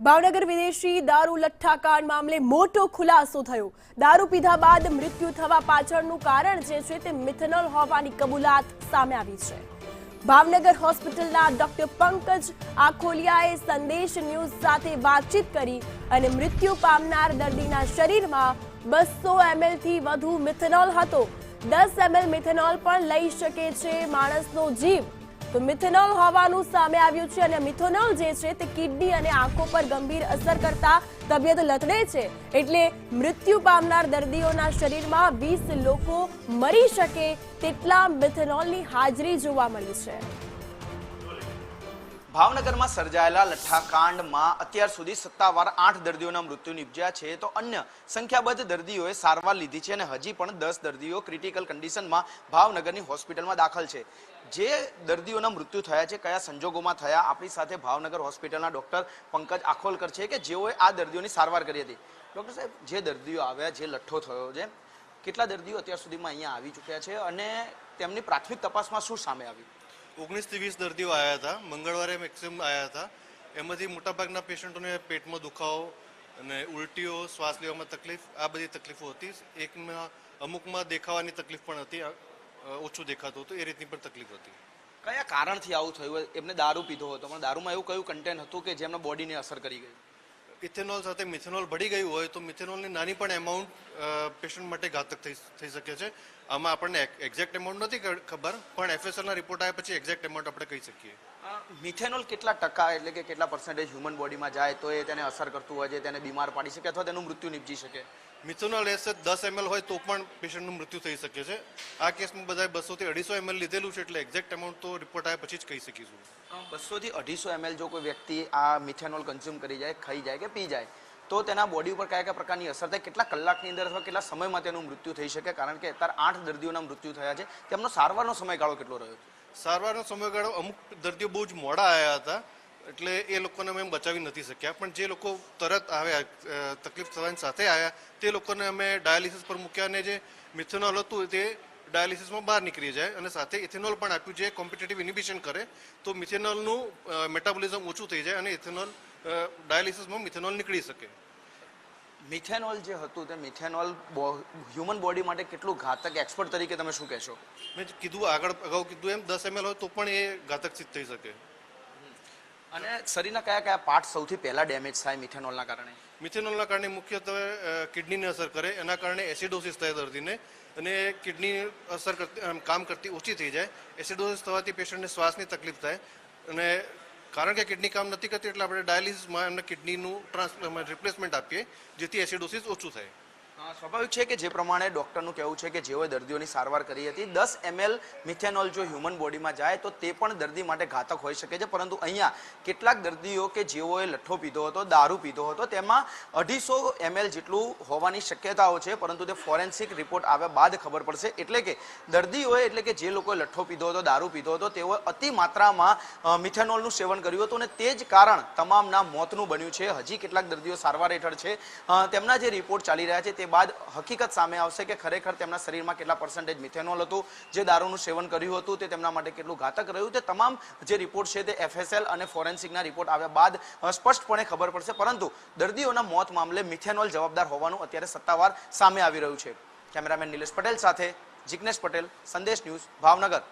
ભાવનગર વિદેશી દારૂ લઠ્ઠાકાંડ મામલે મોટો ખુલાસો થયો। દારૂ પીધા બાદ મૃત્યુ થવા પાછળનું કારણ જે છે તે મિથેનોલ હોવાની કબૂલાત સામે આવી છે। ભાવનગર હોસ્પિટલના ડોક્ટર પંકજ આખોલિયાએ સંદેશ ન્યૂઝ સાથે વાતચીત કરી અને મૃત્યુ પામનાર દર્દીના શરીરમાં 200 ml થી વધુ મિથેનોલ હતો। 10 ml મિથેનોલ પણ લઈ શકે છે માણસનો જીવ। તો મિથેનોલ હોવાનું સામે આવ્યું છે અને મિથેનોલ જે છે તે કિડની અને આંખો પર ગંભીર અસર કરતા તબિયત લથડે છે, એટલે મૃત્યુ પામનાર દર્દીઓના શરીરમાં 20 લોકો મરી શકે તેટલા મિથેનોલની હાજરી જોવા મળી છે। ભાવનગરમાં સર્જાયેલા લઠ્ઠાકાંડમાં અત્યાર સુધી સત્તાવાર 8 દર્દીઓના મૃત્યુ નિપજ્યા છે, તો અન્ય સંખ્યાબંધ દર્દીઓએ સારવાર લીધી છે અને હજી પણ 10 દર્દીઓ ક્રિટિકલ કન્ડિશનમાં ભાવનગરની હોસ્પિટલમાં દાખલ છે। જે દર્દીઓના મૃત્યુ થયા છે, કયા સંજોગોમાં થયા, આપણી સાથે ભાવનગર હોસ્પિટલના ડોક્ટર પંકજ આખોલકર છે કે જેઓએ આ દર્દીઓની સારવાર કરી હતી। ડોક્ટર સાહેબ, જે દર્દીઓ આવ્યા, જે લઠ્ઠો થયો છે, કેટલા દર્દીઓ અત્યાર સુધીમાં અહીંયા આવી ચૂક્યા છે અને તેમની પ્રાથમિક તપાસમાં શું સામે આવ્યું? 19 થી 20 દર્દીઓ આવ્યા હતા। મંગળવારે મેક્સિમમ આવ્યા હતા। એમાંથી મોટાભાગના પેશન્ટોને પેટમાં દુખાવો અને ઉલટીઓ, શ્વાસ લેવામાં તકલીફ, આ બધી તકલીફો હતી। એકમાં અમુકમાં દેખાવાની તકલીફ પણ હતી, ઓછું દેખાતું હતું, એ રીતની પણ તકલીફ હતી। કયા કારણથી આવું થયું? એમને દારૂ પીધો હતો, પણ દારૂમાં એવું કયું કન્ટેન્ટ હતું કે જેમના બોડીને અસર કરી ગઈ? ઇથેનોલ સાથે મિથેનોલ ભળી ગયું હોય તો મિથેનોલની નાની પણ એમાઉન્ટ પેશન્ટ માટે ઘાતક થઈ શકે છે। આમાં આપણને એક્ઝેક્ટ એમાઉન્ટ નથી ખબર, પણ એફએસએલના રિપોર્ટ આવ્યા પછી એક્ઝેક્ટ એમાઉન્ટ આપણે કહી શકીએ। મિથેનોલ કેટલા ટકા એટલે કે કેટલા પર્સન્ટેજ હ્યુમન બોડીમાં જાય તો એ તેને અસર કરતું હોય છે, તેને બીમાર પાડી શકે અથવા તેનું મૃત્યુ નિપજી શકે? મિથેનોલ એસે 10 ml હોય તો પણ પેશન્ટનું મૃત્યુ થઈ શકે છે। આ કેસમાં બધાએ 200 થી 250 ml લીધેલું છે, એટલે એક્ઝેક્ટ એમાઉન્ટ તો રિપોર્ટ આવ્યા પછી જ કહી શકીશું। 200 થી 250 ml જો કોઈ વ્યક્તિ આ મિથેનોલ કન્ઝ્યુમ કરી જાય, ખાઈ જાય કે પી જાય, તો તેના બોડી ઉપર કયા કયા પ્રકારની અસર થાય, કેટલા કલાકની અંદર અથવા કેટલા સમયમાં તેનું મૃત્યુ થઈ શકે? કારણ કે અત્યારે 8 દર્દીઓના મૃત્યુ થયા છે, તેમનો સારવારનો સમયગાળો કેટલો રહ્યો? સારવારનો સમયગાળો અમુક દર્દીઓ બહુ જ મોડા આવ્યા હતા, એટલે એ લોકોને અમે બચાવી નથી શક્યા, પણ જે લોકો તરત આવ્યા, તકલીફ થવાની સાથે આવ્યા, તે લોકોને અમે ડાયાલિસિસ પર મૂક્યા અને જે મિથેનોલ હતું તે ડાયાલિસિસમાં બહાર નીકળી જાય અને સાથે ઇથેનોલ પણ આપ્યું, જે કોમ્પિટેટિવ ઇનિબિશન કરે તો મિથેનોલનું મેટાબોલિઝમ ઓછું થઈ જાય અને ઇથેનોલ ડાયાલિસિસમાં મિથેનોલ નીકળી શકે। મિથેનોલ જે હતું તે મિથેનોલ હ્યુમન બોડી માટે કેટલું ઘાતક, એક્સપર્ટ તરીકે તમે શું કહેશો? મેં કીધું, અગાઉ કીધું એમ 10 ml હોય તો પણ એ ઘાતક સિદ્ધ થઈ શકે। અને શરીરના કયા કયા પાર્ટ સૌથી પહેલા ડેમેજ થાય મિથેનોલના કારણે? મિથેનોલના કારણે મુખ્યત્વે કિડનીને અસર કરે, એના કારણે એસિડોસિસ થાય દર્દીને અને કિડની અસર કરતી કામ કરતી ઓછી થઈ જાય। એસિડોસિસ થવાથી પેશન્ટને શ્વાસની તકલીફ થાય અને કારણ કે કિડની કામ નથી કરતી એટલે આપણે ડાયાલિસિસમાં એમને કિડનીનું રિપ્લેસમેન્ટ આપીએ, જેથી એસિડોસિસ ઓછું થાય। સ્વાભાવિક છે કે જે પ્રમાણે ડૉક્ટરનું કહેવું છે કે જેઓએ દર્દીઓની સારવાર કરી હતી, 10 ml મિથેનોલ જો હ્યુમન બોડીમાં જાય તો તે પણ દર્દી માટે ઘાતક હોઈ શકે છે, પરંતુ અહીંયા કેટલાક દર્દીઓ કે જેઓએ લઠ્ઠો પીધો હતો, દારૂ પીધો હતો, તેમાં 250 ml જેટલું હોવાની શક્યતાઓ છે, પરંતુ તે ફોરેન્સિક રિપોર્ટ આવ્યા બાદ ખબર પડશે। એટલે કે દર્દીઓએ, એટલે કે જે લોકોએ લઠ્ઠો પીધો હતો, દારૂ પીધો હતો, તેઓએ અતિ માત્રામાં મિથેનોલનું સેવન કર્યું હતું અને તે જ કારણ તમામના મોતનું બન્યું છે। હજી કેટલાક દર્દીઓ સારવાર હેઠળ છે, તેમના જે રિપોર્ટ ચાલી રહ્યા છે તે બાદ હકીકત સામે આવશે કે ખરેખર તેમના શરીરમાં કેટલા પર્સન્ટેજ મિથેનોલ હતું, જે દારૂનું સેવન કર્યું હતું તે તેમના માટે કેટલું ઘાતક રહ્યું, તે તમામ જે રિપોર્ટ છે તે એફએસએલ અને ફોરેન્સિકના રિપોર્ટ આવ્યા બાદ સ્પષ્ટપણે ખબર પડશે, પરંતુ દર્દીઓના મોત મામલે મિથેનોલ જવાબદાર હોવાનું અત્યારે સત્તાવાર સામે આવી રહ્યું છે। કેમેરામેન નિલેશ પટેલ સાથે જિગ્નેશ પટેલ, સંદેશ ન્યૂઝ, ભાવનગર।